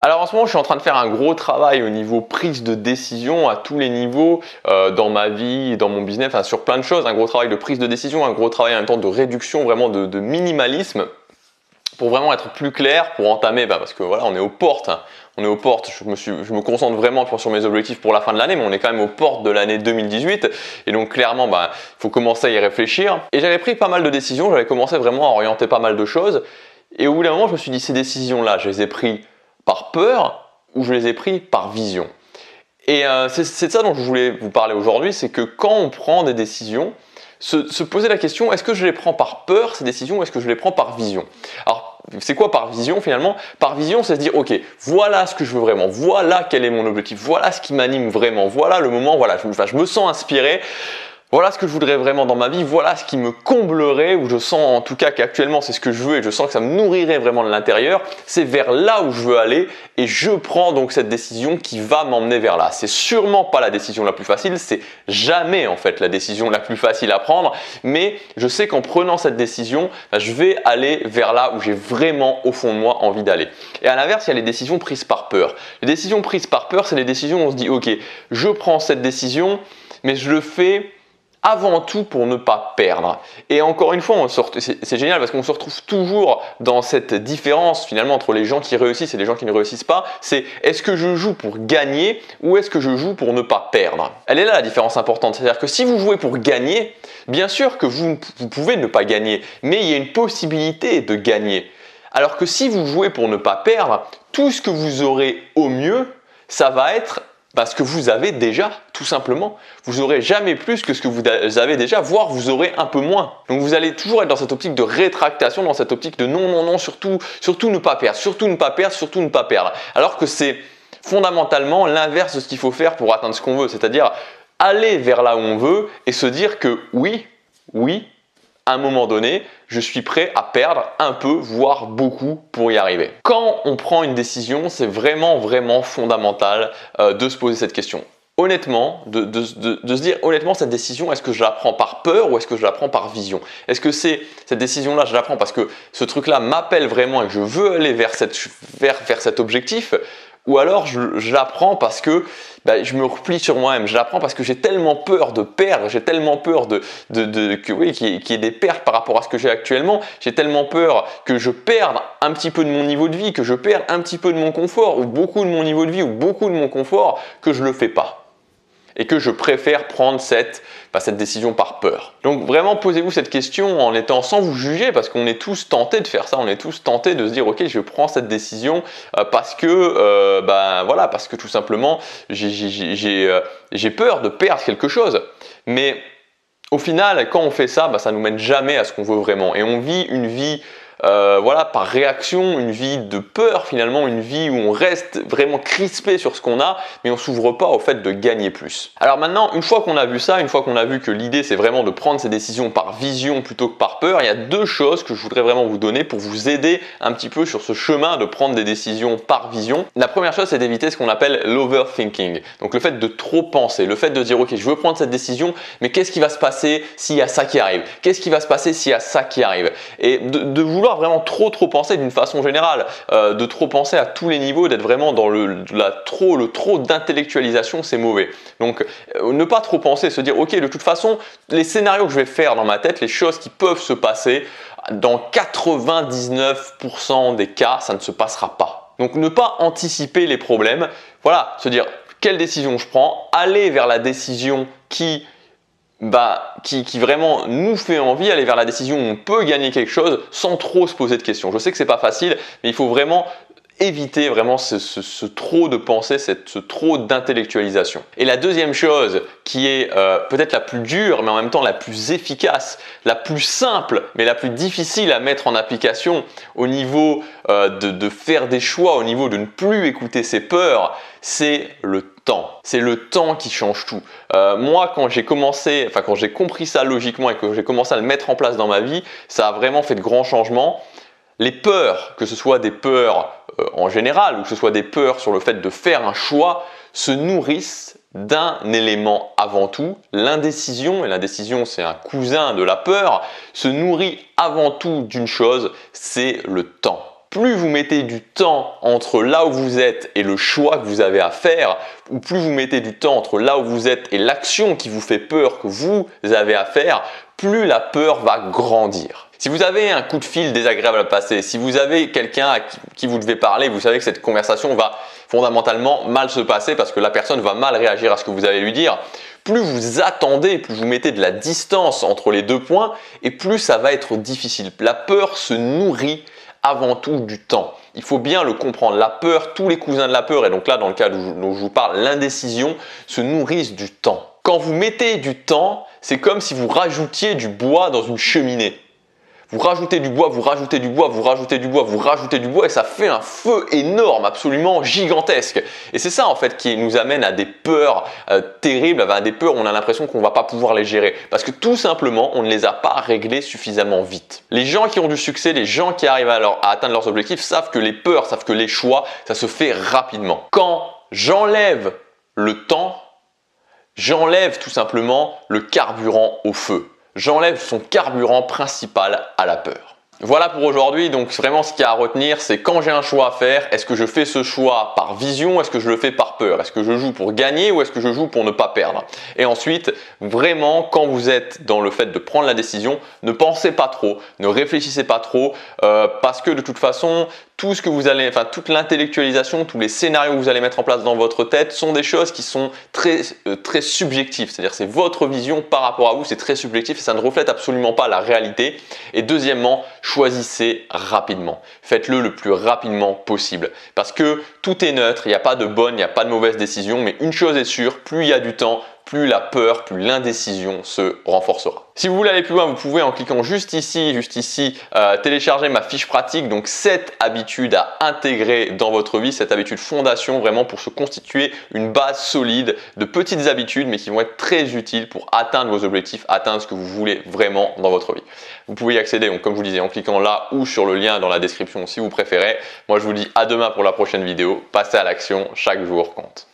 Alors en ce moment, je suis en train de faire un gros travail au niveau prise de décision à tous les niveaux dans ma vie, dans mon business, enfin, sur plein de choses. Un gros travail de prise de décision, un gros travail en même temps de réduction, vraiment de minimalisme pour vraiment être plus clair, pour entamer, parce que voilà, on est aux portes. Hein. On est aux portes, je me concentre vraiment sur mes objectifs pour la fin de l'année, mais on est quand même aux portes de l'année 2018. Et donc clairement, il faut commencer à y réfléchir. Et j'avais pris pas mal de décisions, j'avais commencé vraiment à orienter pas mal de choses. Et au bout d'un moment, je me suis dit, ces décisions-là, je les ai prises par peur ou je les ai prises par vision. Et c'est de ça dont je voulais vous parler aujourd'hui, c'est que quand on prend des décisions, se poser la question, est-ce que je les prends par peur, ces décisions, ou est-ce que je les prends par vision? Alors, c'est quoi par vision finalement? Par vision, c'est se dire, ok, voilà ce que je veux vraiment, voilà quel est mon objectif, voilà ce qui m'anime vraiment, voilà le moment, voilà, je me sens inspiré. Voilà ce que je voudrais vraiment dans ma vie, voilà ce qui me comblerait, ou je sens en tout cas qu'actuellement c'est ce que je veux et je sens que ça me nourrirait vraiment de l'intérieur, c'est vers là où je veux aller et je prends donc cette décision qui va m'emmener vers là. C'est sûrement pas la décision la plus facile, c'est jamais en fait la décision la plus facile à prendre, mais je sais qu'en prenant cette décision, je vais aller vers là où j'ai vraiment au fond de moi envie d'aller. Et à l'inverse, il y a les décisions prises par peur. Les décisions prises par peur, c'est les décisions où on se dit ok, je prends cette décision, mais je le fais avant tout pour ne pas perdre. Et encore une fois, c'est génial parce qu'on se retrouve toujours dans cette différence finalement entre les gens qui réussissent et les gens qui ne réussissent pas. C'est est-ce que je joue pour gagner ou est-ce que je joue pour ne pas perdre? Elle est là la différence importante. C'est-à-dire que si vous jouez pour gagner, bien sûr que vous pouvez ne pas gagner, mais il y a une possibilité de gagner. Alors que si vous jouez pour ne pas perdre, tout ce que vous aurez au mieux, ça va être parce que vous avez déjà, tout simplement. Vous n'aurez jamais plus que ce que vous avez déjà, voire vous aurez un peu moins. Donc vous allez toujours être dans cette optique de rétractation, dans cette optique de non, non, non, surtout ne pas perdre, surtout ne pas perdre, surtout ne pas perdre. Alors que c'est fondamentalement l'inverse de ce qu'il faut faire pour atteindre ce qu'on veut, c'est-à-dire aller vers là où on veut et se dire que oui, à un moment donné, je suis prêt à perdre un peu, voire beaucoup pour y arriver. Quand on prend une décision, c'est vraiment fondamental de se poser cette question. Honnêtement, de se dire honnêtement cette décision, est-ce que je la prends par peur ou est-ce que je la prends par vision? Est-ce que c'est cette décision-là, je la prends parce que ce truc-là m'appelle vraiment et que je veux aller vers cet objectif? Ou alors je la prends parce que je me replie sur moi-même, je la prends parce que j'ai tellement peur de perdre, j'ai tellement peur qu'il y ait des pertes par rapport à ce que j'ai actuellement, j'ai tellement peur que je perde un petit peu de mon niveau de vie, que je perde un petit peu de mon confort, ou beaucoup de mon niveau de vie, ou beaucoup de mon confort, que je ne le fais pas. Et que je préfère prendre cette décision par peur. Donc vraiment posez-vous cette question en étant sans vous juger parce qu'on est tous tentés de faire ça, on est tous tentés de se dire ok je prends cette décision parce que tout simplement j'ai peur de perdre quelque chose. Mais au final quand on fait ça, ça nous mène jamais à ce qu'on veut vraiment et on vit une vie par réaction, une vie de peur finalement, une vie où on reste vraiment crispé sur ce qu'on a, mais on s'ouvre pas au fait de gagner plus. Alors maintenant, une fois qu'on a vu ça, une fois qu'on a vu que l'idée c'est vraiment de prendre ces décisions par vision plutôt que par peur, il y a deux choses que je voudrais vraiment vous donner pour vous aider un petit peu sur ce chemin de prendre des décisions par vision. La première chose, c'est d'éviter ce qu'on appelle l'overthinking, donc le fait de trop penser, le fait de dire ok, je veux prendre cette décision, mais qu'est-ce qui va se passer s'il y a ça qui arrive? Qu'est-ce qui va se passer s'il y a ça qui arrive? Et de vouloir vraiment trop penser d'une façon générale, de trop penser à tous les niveaux, d'être vraiment dans le trop d'intellectualisation, c'est mauvais. Donc ne pas trop penser, se dire ok de toute façon les scénarios que je vais faire dans ma tête, les choses qui peuvent se passer, dans 99% des cas ça ne se passera pas. Donc ne pas anticiper les problèmes, voilà, se dire quelle décision je prends, aller vers la décision qui vraiment nous fait envie, aller vers la décision où on peut gagner quelque chose sans trop se poser de questions. Je sais que c'est pas facile, mais il faut vraiment éviter vraiment ce trop de pensée, ce trop d'intellectualisation. Et la deuxième chose qui est peut-être la plus dure, mais en même temps la plus efficace, la plus simple, mais la plus difficile à mettre en application au niveau de faire des choix, au niveau de ne plus écouter ses peurs, c'est le temps. C'est le temps qui change tout. Moi, quand j'ai compris ça logiquement et que j'ai commencé à le mettre en place dans ma vie, ça a vraiment fait de grands changements. Les peurs, que ce soit des peurs en général ou que ce soit des peurs sur le fait de faire un choix, se nourrissent d'un élément avant tout, l'indécision, et l'indécision c'est un cousin de la peur, se nourrit avant tout d'une chose, c'est le temps. plus vous mettez du temps entre là où vous êtes et le choix que vous avez à faire, ou plus vous mettez du temps entre là où vous êtes et l'action qui vous fait peur que vous avez à faire, plus la peur va grandir. Si vous avez un coup de fil désagréable à passer, si vous avez quelqu'un à qui vous devez parler, vous savez que cette conversation va fondamentalement mal se passer parce que la personne va mal réagir à ce que vous allez lui dire, plus vous attendez, plus vous mettez de la distance entre les deux points et plus ça va être difficile. La peur se nourrit avant tout du temps. Il faut bien le comprendre. La peur, tous les cousins de la peur, et donc là dans le cas dont je vous parle, l'indécision, se nourrissent du temps. Quand vous mettez du temps, c'est comme si vous rajoutiez du bois dans une cheminée. Vous rajoutez du bois, vous rajoutez du bois, vous rajoutez du bois, vous rajoutez du bois et ça fait un feu énorme, absolument gigantesque. Et c'est ça en fait qui nous amène à des peurs terribles, à des peurs où on a l'impression qu'on ne va pas pouvoir les gérer. Parce que tout simplement, on ne les a pas réglées suffisamment vite. Les gens qui ont du succès, les gens qui arrivent à atteindre leurs objectifs savent que les peurs, savent que les choix, ça se fait rapidement. Quand j'enlève le temps, j'enlève tout simplement le carburant au feu. J'enlève son carburant principal à la peur. Voilà pour aujourd'hui, donc vraiment ce qu'il y a à retenir, c'est quand j'ai un choix à faire, est-ce que je fais ce choix par vision, est-ce que je le fais par peur, est-ce que je joue pour gagner ou est-ce que je joue pour ne pas perdre? Et ensuite, vraiment, quand vous êtes dans le fait de prendre la décision, ne pensez pas trop, ne réfléchissez pas trop, parce que de toute façon, tout ce que vous allez, toute l'intellectualisation, tous les scénarios que vous allez mettre en place dans votre tête sont des choses qui sont très subjectives. C'est-à-dire c'est votre vision par rapport à vous, c'est très subjectif et ça ne reflète absolument pas la réalité. Et deuxièmement, choisissez rapidement. Faites-le le plus rapidement possible. Parce que tout est neutre, il n'y a pas de bonne, il n'y a pas de mauvaise décision. Mais une chose est sûre, plus il y a du temps, plus la peur, plus l'indécision se renforcera. Si vous voulez aller plus loin, vous pouvez en cliquant juste ici, télécharger ma fiche pratique, donc 7 habitudes à intégrer dans votre vie, 7 habitudes fondation vraiment pour se constituer une base solide de petites habitudes mais qui vont être très utiles pour atteindre vos objectifs, atteindre ce que vous voulez vraiment dans votre vie. Vous pouvez y accéder, donc comme je vous disais, en cliquant là ou sur le lien dans la description si vous préférez. Moi je vous dis à demain pour la prochaine vidéo, passez à l'action, chaque jour compte.